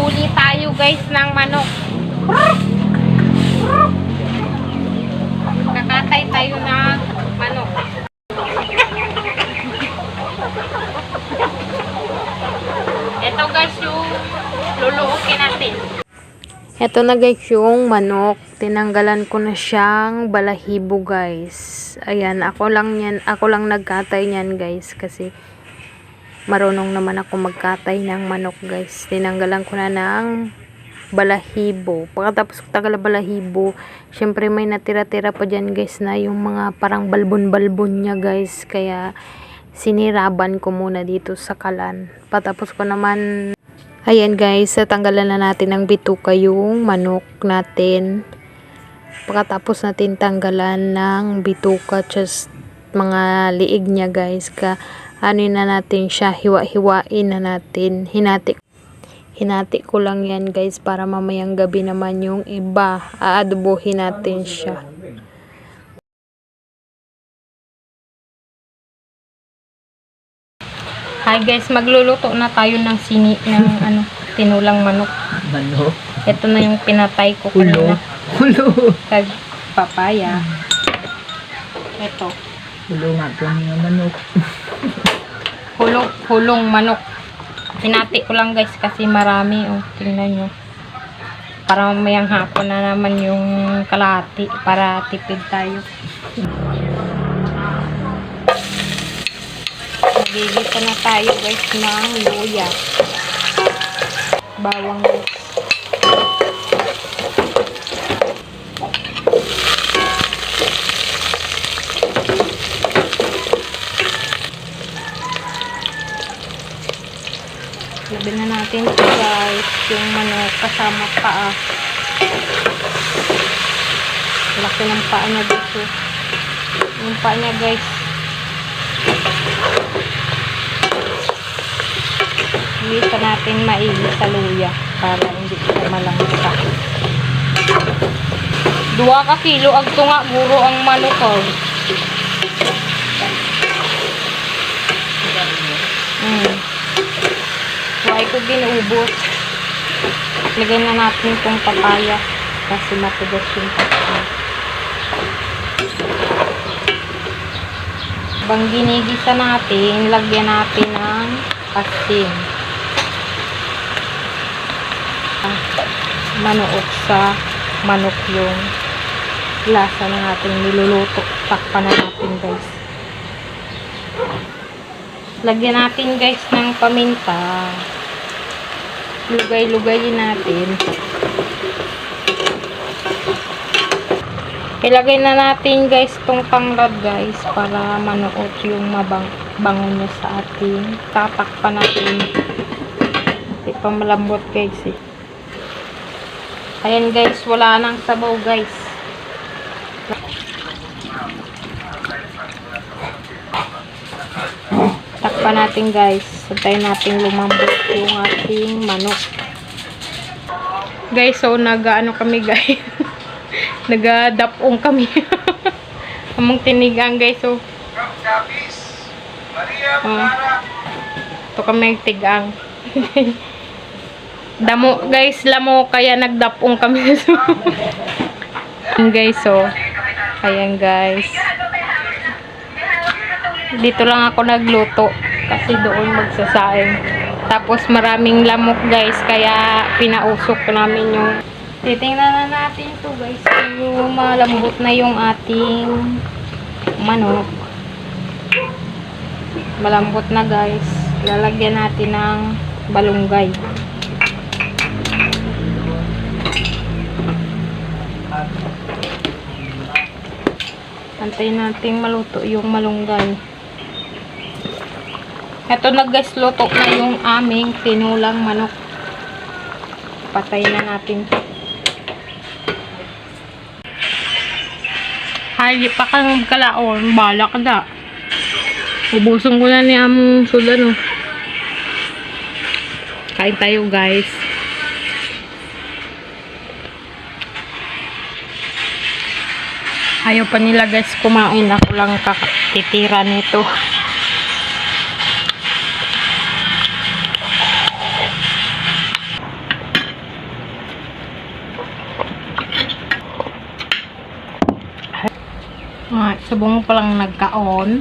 Manghuli tayo guys ng manok. Kakatay tayo ng manok. Ito guys yung luluokin natin. Ito na guys yung manok. Tinanggalan ko na siyang balahibo guys. Ayan, ako lang nagkatay niyan guys kasi marunong naman ako magkatay ng manok guys. Tinanggalan ko na ng balahibo. Pagkatapos ko tanggal balahibo, syempre may natira-tira pa dyan guys na yung mga parang balbon-balbon niya guys. Kaya siniraban ko muna dito sa kalan. Patapos ko naman, ayan guys, tanggalan na natin ng bituka yung manok natin. Pagkatapos natin tanggalan ng bituka, just mga liig niya guys, ano na natin siya, hiwa-hiwain na natin. Hinati ko lang yan guys para mamayang gabi naman yung iba, aadobohin natin siya. Hi guys, magluluto na tayo ng tinulang manok. Manok? Ito na yung pinatay ko kanina. Hulo. Kag papaya. Ito. Hulo nga po niya manok. Hulong manok. Hinati ko lang guys kasi marami. Oh, tingnan nyo. Para mamayang hapon na naman yung kalahati para tipid tayo. Magigisa na tayo guys ng luya. Bawang guys. Labi na natin ito guys, yung manok kasama paa. Laki ng paa niya dito. Yung paa niya guys. Hindi pa natin maigi sa luya para hindi siya malangsa. 2 ka kilo agto nga guro ang manok ko. Huwag ko ginuubos. Lagyan na natin itong papaya kasi matigas yung papaya. Bang ginigisa natin, lagyan natin ng asin. Manuot sa manok yung lasa ng ating niluluto. Takpan na natin guys. Lagyan natin guys ng paminta. Lugay-lugayin natin. Ilagay na natin guys tong tanglad guys para manuot yung bango niya sa ating. Tatakpan natin. Hindi pa malambot guys eh. Ayan guys, wala nang sabaw guys. Takpan natin guys. Antayin natin lumambot yung ating manok. Guys, so nag-ano kami guys. Nagadapong kami. Among tinigang guys, so. Ito kami tigang. Damo guys, lamo kaya nagdapong kami. Guys, so. Ayan guys. Dito lang ako nagluto kasi doon magsasaing. Tapos maraming lamok guys kaya pinausok namin yung. Titingnan na natin to guys yung malambot na yung ating manok. Malambot na guys. Lalagyan natin ng balunggay. Antayin natin maluto yung malunggay. Ito na guys, luto na yung aming tinulang manok. Patayin na natin. Ay, pa kang kalaon. Bala ka da. Ubuson ko na ni among sudan. Kain tayo guys. Ayaw pa nila guys kumain. Ako lang titira nito. Subong pa lang nagkaon.